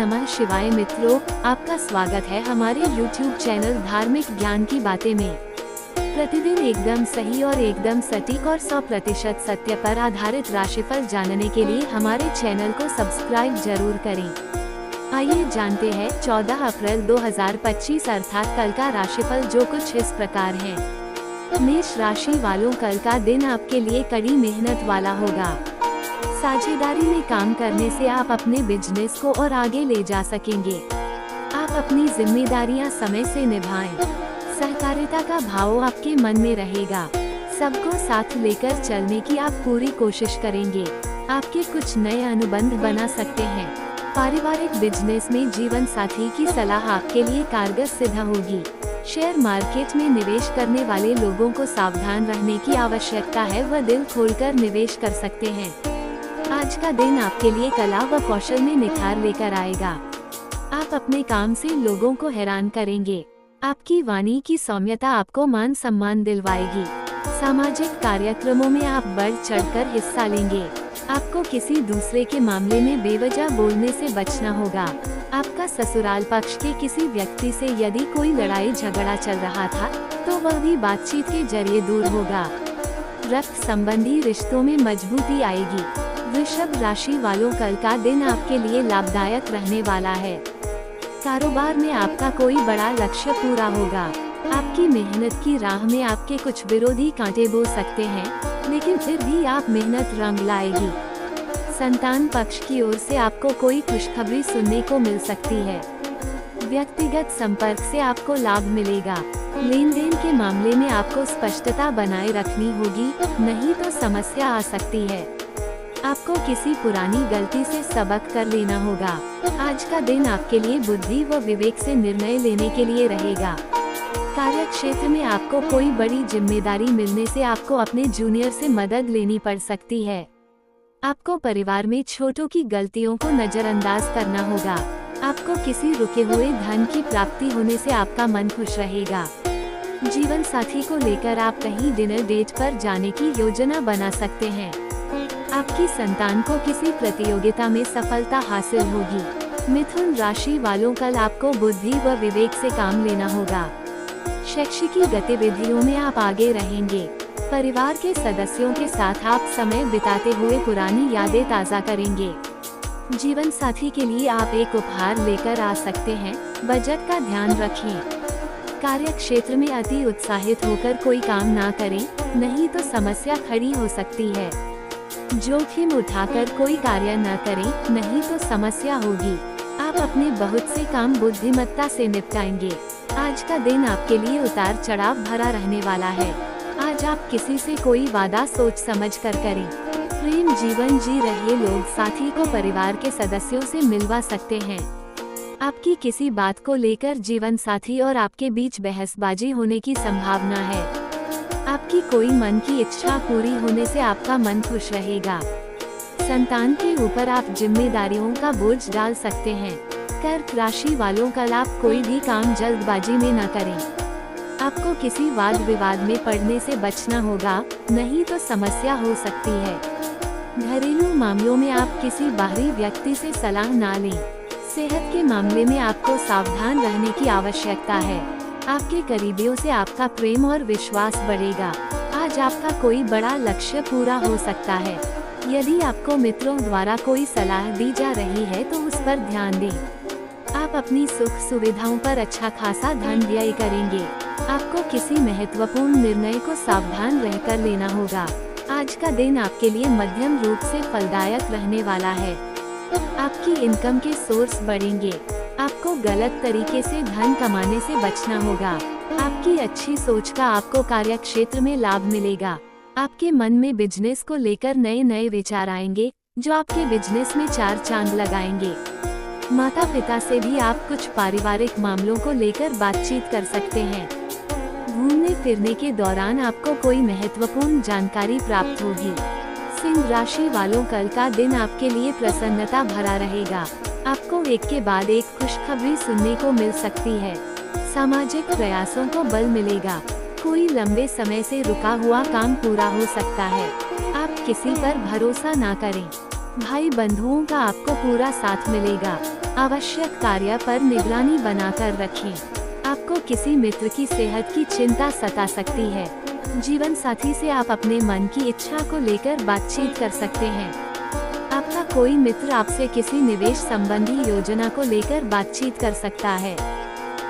नमः शिवाय मित्रों, आपका स्वागत है हमारे YouTube चैनल धार्मिक ज्ञान की बातें में। प्रतिदिन एकदम सही और एकदम सटीक और 100% सत्य पर आधारित राशिफल जानने के लिए हमारे चैनल को सब्सक्राइब जरूर करें। आइए जानते हैं 14 अप्रैल 2025 अर्थात कल का राशिफल, जो कुछ इस प्रकार है। मेष राशि वालों, कल का दिन आपके लिए कड़ी मेहनत वाला होगा। साझेदारी में काम करने से आप अपने बिजनेस को और आगे ले जा सकेंगे। आप अपनी जिम्मेदारियां समय से निभाएं। सहकारिता का भाव आपके मन में रहेगा। सबको साथ लेकर चलने की आप पूरी कोशिश करेंगे। आपके कुछ नए अनुबंध बना सकते हैं। पारिवारिक बिजनेस में जीवन साथी की सलाह आपके लिए कारगर सिद्ध होगी। शेयर मार्केट में निवेश करने वाले लोगों को सावधान रहने की आवश्यकता है, वह दिल खोलकर निवेश कर सकते हैं। आज का दिन आपके लिए कला व कौशल में निखार लेकर आएगा। आप अपने काम से लोगों को हैरान करेंगे। आपकी वाणी की सौम्यता आपको मान सम्मान दिलवाएगी। सामाजिक कार्यक्रमों में आप बढ़ चढ़कर हिस्सा लेंगे। आपको किसी दूसरे के मामले में बेवजह बोलने से बचना होगा। आपका ससुराल पक्ष के किसी व्यक्ति से यदि कोई लड़ाई झगड़ा चल रहा था तो वह भी बातचीत के जरिए दूर होगा। रक्त संबंधी रिश्तों में मजबूती आएगी। वृषभ राशि वालों, कल का दिन आपके लिए लाभदायक रहने वाला है। कारोबार में आपका कोई बड़ा लक्ष्य पूरा होगा। आपकी मेहनत की राह में आपके कुछ विरोधी कांटे बो सकते हैं, लेकिन फिर भी आप मेहनत रंग लाएगी। संतान पक्ष की ओर से आपको कोई खुशखबरी सुनने को मिल सकती है। व्यक्तिगत संपर्क से आपको लाभ मिलेगा। लेन देन के मामले में आपको स्पष्टता बनाए रखनी होगी, नहीं तो समस्या आ सकती है। आपको किसी पुरानी गलती से सबक कर लेना होगा। आज का दिन आपके लिए बुद्धि व विवेक से निर्णय लेने के लिए रहेगा। कार्य क्षेत्र में आपको कोई बड़ी जिम्मेदारी मिलने से आपको अपने जूनियर से मदद लेनी पड़ सकती है। आपको परिवार में छोटों की गलतियों को नजरअंदाज करना होगा। आपको किसी रुके हुए धन की प्राप्ति होने से आपका मन खुश रहेगा। जीवन साथी को लेकर आप कहीं डिनर डेट पर जाने की योजना बना सकते हैं। आपकी संतान को किसी प्रतियोगिता में सफलता हासिल होगी। मिथुन राशि वालों, कल आपको बुद्धि व विवेक से काम लेना होगा। शैक्षिक गतिविधियों में आप आगे रहेंगे। परिवार के सदस्यों के साथ आप समय बिताते हुए पुरानी यादें ताज़ा करेंगे। जीवन साथी के लिए आप एक उपहार लेकर आ सकते हैं, बजट का ध्यान रखें। कार्य क्षेत्र में अति उत्साहित होकर कोई काम ना करें, नहीं तो समस्या खड़ी हो सकती है। जोखिम उठाकर कोई कार्य न करें, नहीं तो समस्या होगी। आप अपने बहुत से काम बुद्धिमत्ता से निपटाएंगे। आज का दिन आपके लिए उतार चढ़ाव भरा रहने वाला है। आज आप किसी से कोई वादा सोच समझ कर करें। प्रेम जीवन जी रहे लोग साथी को परिवार के सदस्यों से मिलवा सकते हैं। आपकी किसी बात को लेकर जीवन साथी और आपके बीच बहसबाजी होने की संभावना है। आपकी कोई मन की इच्छा पूरी होने से आपका मन खुश रहेगा। संतान के ऊपर आप जिम्मेदारियों का बोझ डाल सकते हैं। कर्क राशि वालों, कल आप कोई भी काम जल्दबाजी में न करें। आपको किसी वाद विवाद में पड़ने से बचना होगा, नहीं तो समस्या हो सकती है। घरेलू मामलों में आप किसी बाहरी व्यक्ति से सलाह ना लें। सेहत के मामले में आपको सावधान रहने की आवश्यकता है। आपके करीबियों से आपका प्रेम और विश्वास बढ़ेगा। आज आपका कोई बड़ा लक्ष्य पूरा हो सकता है। यदि आपको मित्रों द्वारा कोई सलाह दी जा रही है तो उस पर ध्यान दें। आप अपनी सुख सुविधाओं पर अच्छा खासा धन व्यय करेंगे। आपको किसी महत्वपूर्ण निर्णय को सावधान रहकर लेना होगा। आज का दिन आपके लिए मध्यम रूप से फलदायक रहने वाला है। आपकी इनकम के सोर्स बढ़ेंगे। आपको गलत तरीके से धन कमाने से बचना होगा। आपकी अच्छी सोच का आपको कार्य क्षेत्र में लाभ मिलेगा। आपके मन में बिजनेस को लेकर नए नए विचार आएंगे, जो आपके बिजनेस में चार चांद लगाएंगे। माता पिता से भी आप कुछ पारिवारिक मामलों को लेकर बातचीत कर सकते हैं। घूमने फिरने के दौरान आपको कोई महत्वपूर्ण जानकारी प्राप्त होगी। सिंह राशि वालों, कल का दिन आपके लिए प्रसन्नता भरा रहेगा। आपको एक के बाद एक खुशखबरी सुनने को मिल सकती है। सामाजिक प्रयासों को बल मिलेगा। कोई लंबे समय से रुका हुआ काम पूरा हो सकता है। आप किसी पर भरोसा ना करें। भाई बंधुओं का आपको पूरा साथ मिलेगा। आवश्यक कार्य पर निगरानी बनाकर रखें। आपको किसी मित्र की सेहत की चिंता सता सकती है। जीवन साथी से आप अपने मन की इच्छा को लेकर बातचीत कर सकते हैं। आपका कोई मित्र आपसे किसी निवेश संबंधी योजना को लेकर बातचीत कर सकता है।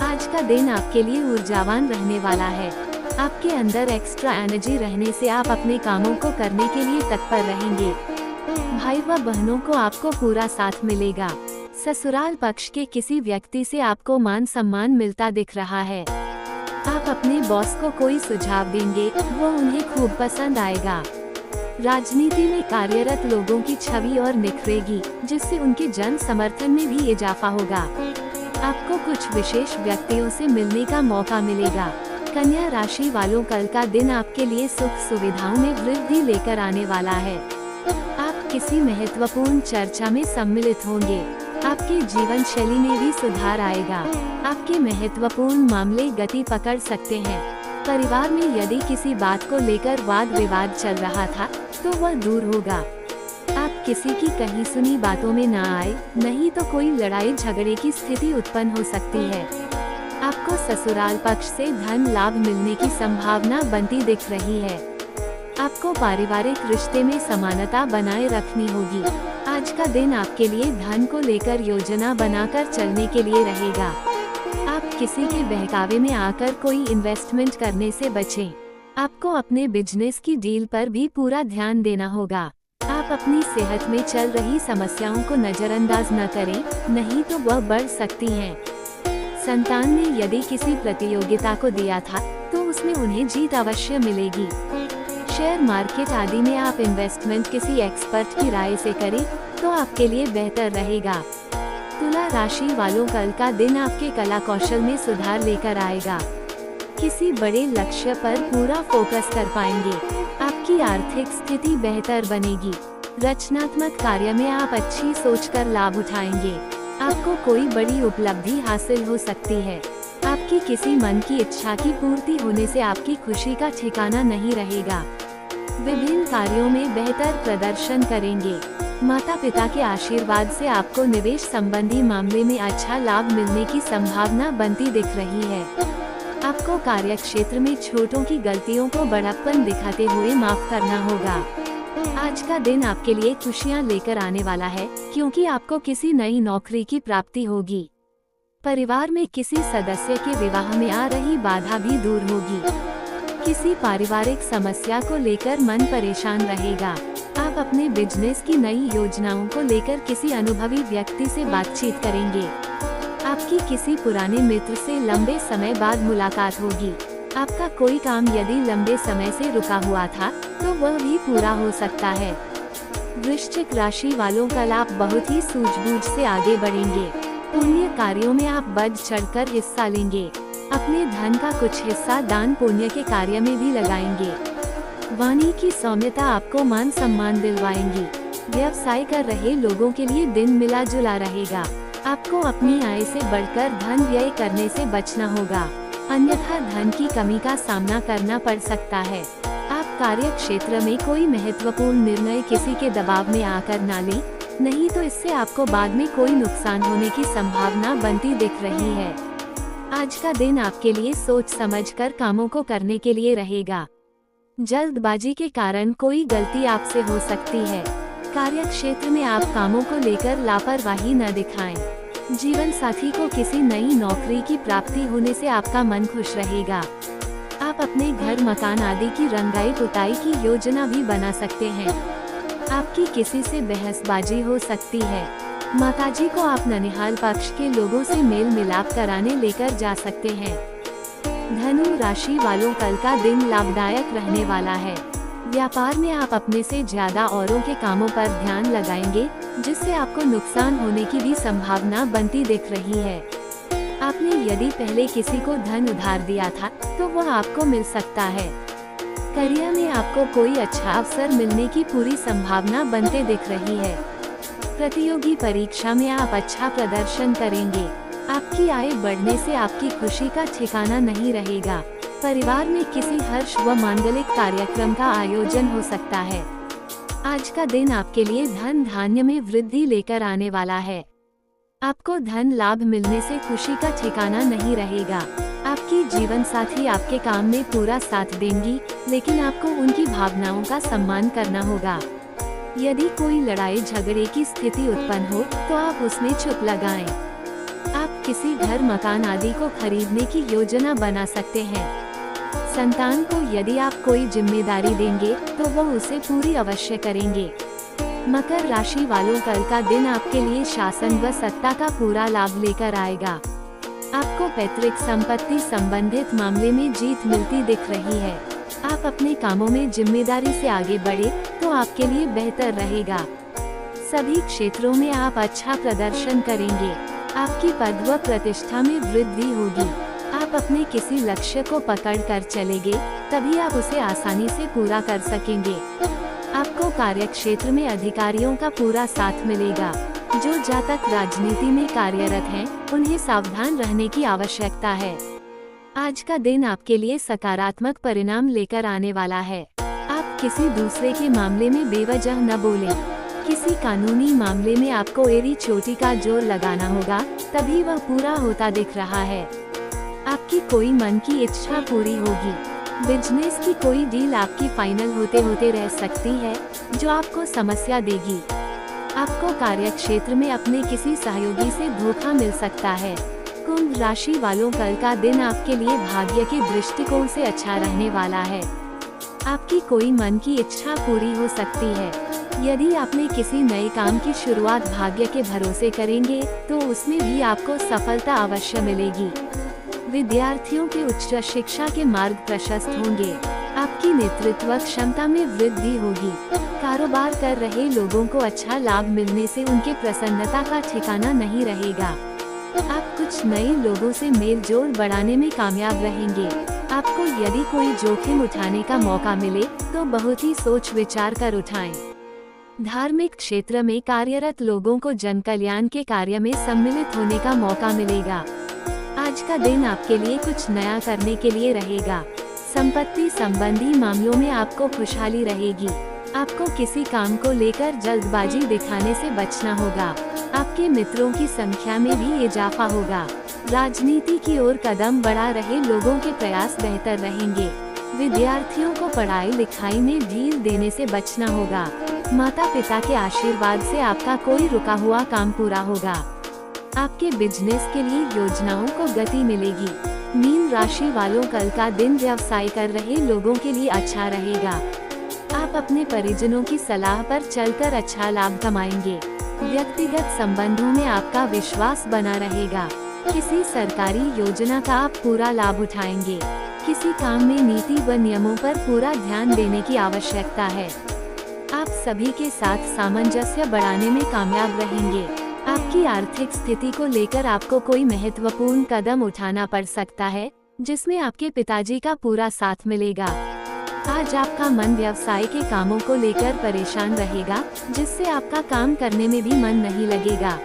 आज का दिन आपके लिए ऊर्जावान रहने वाला है। आपके अंदर एक्स्ट्रा एनर्जी रहने से आप अपने कामों को करने के लिए तत्पर रहेंगे। भाई व बहनों को आपको पूरा साथ मिलेगा। ससुराल पक्ष के किसी व्यक्ति से आपको मान सम्मान मिलता दिख रहा है। आप अपने बॉस को कोई सुझाव देंगे, वो उन्हें खूब पसंद आएगा। राजनीति में कार्यरत लोगों की छवि और निखरेगी, जिससे उनके जन समर्थन में भी इजाफा होगा। आपको कुछ विशेष व्यक्तियों से मिलने का मौका मिलेगा। कन्या राशि वालों, कल का दिन आपके लिए सुख सुविधाओं में वृद्धि लेकर आने वाला है। आप किसी महत्वपूर्ण चर्चा में सम्मिलित होंगे। आपके जीवन शैली में भी सुधार आएगा। आपके महत्वपूर्ण मामले गति पकड़ सकते हैं। परिवार में यदि किसी बात को लेकर वाद विवाद चल रहा था, तो वह दूर होगा। आप किसी की कही सुनी बातों में ना आए, नहीं तो कोई लड़ाई झगड़े की स्थिति उत्पन्न हो सकती है। आपको ससुराल पक्ष से धन लाभ मिलने की संभावना बनती दिख रही है। आपको पारिवारिक रिश्ते में समानता बनाए रखनी होगी। आज का दिन आपके लिए धन को लेकर योजना बनाकर चलने के लिए रहेगा। आप किसी के बहकावे में आकर कोई इन्वेस्टमेंट करने से बचें। आपको अपने बिजनेस की डील पर भी पूरा ध्यान देना होगा। आप अपनी सेहत में चल रही समस्याओं को नजरअंदाज न करें, नहीं तो वह बढ़ सकती हैं। संतान ने यदि किसी प्रतियोगिता को दिया था, तो उसमें उन्हें जीत अवश्य मिलेगी। शेयर मार्केट आदि में आप इन्वेस्टमेंट किसी एक्सपर्ट की राय से करें, तो आपके लिए बेहतर रहेगा। तुला राशि वालों, कल का दिन आपके कला कौशल में सुधार लेकर आएगा। किसी बड़े लक्ष्य पर पूरा फोकस कर पाएंगे। आपकी आर्थिक स्थिति बेहतर बनेगी। रचनात्मक कार्य में आप अच्छी सोचकर लाभ उठाएंगे। आपको कोई बड़ी उपलब्धि हासिल हो सकती है। आपकी किसी मन की इच्छा की पूर्ति होने से आपकी खुशी का ठिकाना नहीं रहेगा। विभिन्न कार्यों में बेहतर प्रदर्शन करेंगे। माता पिता के आशीर्वाद से आपको निवेश संबंधी मामले में अच्छा लाभ मिलने की संभावना बनती दिख रही है। आपको कार्य क्षेत्र में छोटों की गलतियों को बड़प्पन दिखाते हुए माफ करना होगा। आज का दिन आपके लिए खुशियां लेकर आने वाला है, क्योंकि आपको किसी नई नौकरी की प्राप्ति होगी। परिवार में किसी सदस्य के विवाह में आ रही बाधा भी दूर होगी। किसी पारिवारिक समस्या को लेकर मन परेशान रहेगा। आप अपने बिजनेस की नई योजनाओं को लेकर किसी अनुभवी व्यक्ति से बातचीत करेंगे। आपकी किसी पुराने मित्र से लंबे समय बाद मुलाकात होगी। आपका कोई काम यदि लंबे समय से रुका हुआ था, तो वह भी पूरा हो सकता है। वृश्चिक राशि वालों, कल आप बहुत ही सूझबूझ से आगे बढ़ेंगे। पुण्य कार्यों में आप बढ़ चढ़कर हिस्सा लेंगे। अपने धन का कुछ हिस्सा दान पुण्य के कार्य में भी लगाएंगे। वाणी की सौम्यता आपको मान सम्मान दिलवाएंगी। व्यवसाय कर रहे लोगों के लिए दिन मिला जुला रहेगा। आपको अपनी आय से बढ़कर धन व्यय करने से बचना होगा, अन्यथा धन की कमी का सामना करना पड़ सकता है। आप कार्य क्षेत्र में कोई महत्वपूर्ण निर्णय किसी के दबाव में आकर ना लें, नहीं तो इससे आपको बाद में कोई नुकसान होने की संभावना बनती दिख रही है। आज का दिन आपके लिए सोच समझकर कामों को करने के लिए रहेगा। जल्दबाजी के कारण कोई गलती आपसे हो सकती है। कार्य क्षेत्र में आप कामों को लेकर लापरवाही न दिखाएं। जीवन साथी को किसी नई नौकरी की प्राप्ति होने से आपका मन खुश रहेगा। आप अपने घर मकान आदि की रंगाई पुताई की योजना भी बना सकते हैं। आपकी किसी से बहसबाजी हो सकती है। माताजी को आप ननिहाल पक्ष के लोगों से मेल मिलाप कराने लेकर जा सकते हैं। धनु राशि वालों, कल का दिन लाभदायक रहने वाला है। व्यापार में आप अपने से ज्यादा औरों के कामों पर ध्यान लगाएंगे, जिससे आपको नुकसान होने की भी संभावना बनती दिख रही है। आपने यदि पहले किसी को धन उधार दिया था, तो वह आपको मिल सकता है। करियर में आपको कोई अच्छा अवसर मिलने की पूरी संभावना बनते दिख रही है। प्रतियोगी परीक्षा में आप अच्छा प्रदर्शन करेंगे। आपकी आय बढ़ने से आपकी खुशी का ठिकाना नहीं रहेगा। परिवार में किसी हर्ष व मांगलिक कार्यक्रम का आयोजन हो सकता है। आज का दिन आपके लिए धन धान्य में वृद्धि लेकर आने वाला है। आपको धन लाभ मिलने से खुशी का ठिकाना नहीं रहेगा। आपकी जीवन साथी आपके काम में पूरा साथ देंगी, लेकिन आपको उनकी भावनाओं का सम्मान करना होगा। यदि कोई लड़ाई झगड़े की स्थिति उत्पन्न हो तो आप उसमें चुप लगाएं। आप किसी घर मकान आदि को खरीदने की योजना बना सकते हैं। संतान को यदि आप कोई जिम्मेदारी देंगे तो वो उसे पूरी अवश्य करेंगे। मकर राशि वालों, कल का दिन आपके लिए शासन व सत्ता का पूरा लाभ लेकर आएगा। आपको पैतृक संपत्ति संबंधित मामले में जीत मिलती दिख रही है। आप अपने कामों में जिम्मेदारी से आगे बढ़े तो आपके लिए बेहतर रहेगा। सभी क्षेत्रों में आप अच्छा प्रदर्शन करेंगे। आपकी पद व प्रतिष्ठा में वृद्धि होगी। आप अपने किसी लक्ष्य को पकड़ कर चलेंगे, तभी आप उसे आसानी से पूरा कर सकेंगे। आपको कार्य क्षेत्र में अधिकारियों का पूरा साथ मिलेगा। जो जातक राजनीति में कार्यरत हैं, उन्हें सावधान रहने की आवश्यकता है। आज का दिन आपके लिए सकारात्मक परिणाम लेकर आने वाला है। आप किसी दूसरे के मामले में बेवजह न बोलें। किसी कानूनी मामले में आपको एड़ी चोटी का जोर लगाना होगा, तभी वह पूरा होता दिख रहा है। आपकी कोई मन की इच्छा पूरी होगी। बिजनेस की कोई डील आपकी फाइनल होते होते रह सकती है, जो आपको समस्या देगी। आपको कार्य क्षेत्र में अपने किसी सहयोगी से धोखा मिल सकता है। कुंभ राशि वालों, कल का दिन आपके लिए भाग्य के दृष्टिकोण से अच्छा रहने वाला है। आपकी कोई मन की इच्छा पूरी हो सकती है। यदि आपने किसी नए काम की शुरुआत भाग्य के भरोसे करेंगे तो उसमें भी आपको सफलता अवश्य मिलेगी। विद्यार्थियों के उच्च शिक्षा के मार्ग प्रशस्त होंगे। आपकी नेतृत्व क्षमता में वृद्धि होगी। कारोबार कर रहे लोगों को अच्छा लाभ मिलने से उनके प्रसन्नता का ठिकाना नहीं रहेगा। आप कुछ नए लोगों से मेल जोल बढ़ाने में कामयाब रहेंगे। आपको यदि कोई जोखिम उठाने का मौका मिले तो बहुत ही सोच विचार कर उठाएं। धार्मिक क्षेत्र में कार्यरत लोगों को जन कल्याण के कार्य में सम्मिलित होने का मौका मिलेगा। आज का दिन आपके लिए कुछ नया करने के लिए रहेगा। संपत्ति संबंधी मामलों में आपको खुशहाली रहेगी। आपको किसी काम को लेकर जल्दबाजी दिखाने से बचना होगा। आपके मित्रों की संख्या में भी इजाफा होगा। राजनीति की ओर कदम बढ़ा रहे लोगों के प्रयास बेहतर रहेंगे। विद्यार्थियों को पढ़ाई लिखाई में ढील देने से बचना होगा। माता पिता के आशीर्वाद से आपका कोई रुका हुआ काम पूरा होगा। आपके बिजनेस के लिए योजनाओं को गति मिलेगी। मीन राशि वालों, कल का दिन व्यवसाय कर रहे लोगों के लिए अच्छा रहेगा। आप अपने परिजनों की सलाह पर चलकर अच्छा लाभ कमाएंगे। व्यक्तिगत संबंधों में आपका विश्वास बना रहेगा। किसी सरकारी योजना का आप पूरा लाभ उठाएंगे। किसी काम में नीति व नियमों पर पूरा ध्यान देने की आवश्यकता है। आप सभी के साथ सामंजस्य बढ़ाने में कामयाब रहेंगे। आपकी आर्थिक स्थिति को लेकर आपको कोई महत्वपूर्ण कदम उठाना पड़ सकता है, जिसमें आपके पिताजी का पूरा साथ मिलेगा। आज आपका मन व्यवसाय के कामों को लेकर परेशान रहेगा, जिससे आपका काम करने में भी मन नहीं लगेगा।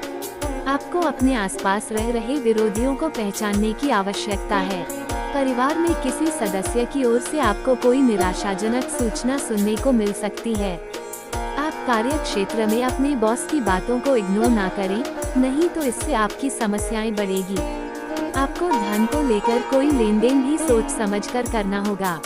आपको अपने आसपास रह रहे विरोधियों को पहचानने की आवश्यकता है। परिवार में किसी सदस्य की ओर से आपको कोई निराशाजनक सूचना सुनने को मिल सकती है। आप कार्य क्षेत्र में अपने बॉस की बातों को इग्नोर ना करें, नहीं तो इससे आपकी समस्याएं बढ़ेगी। आपको धन को लेकर कोई लेन देन भी सोच समझकर करना होगा।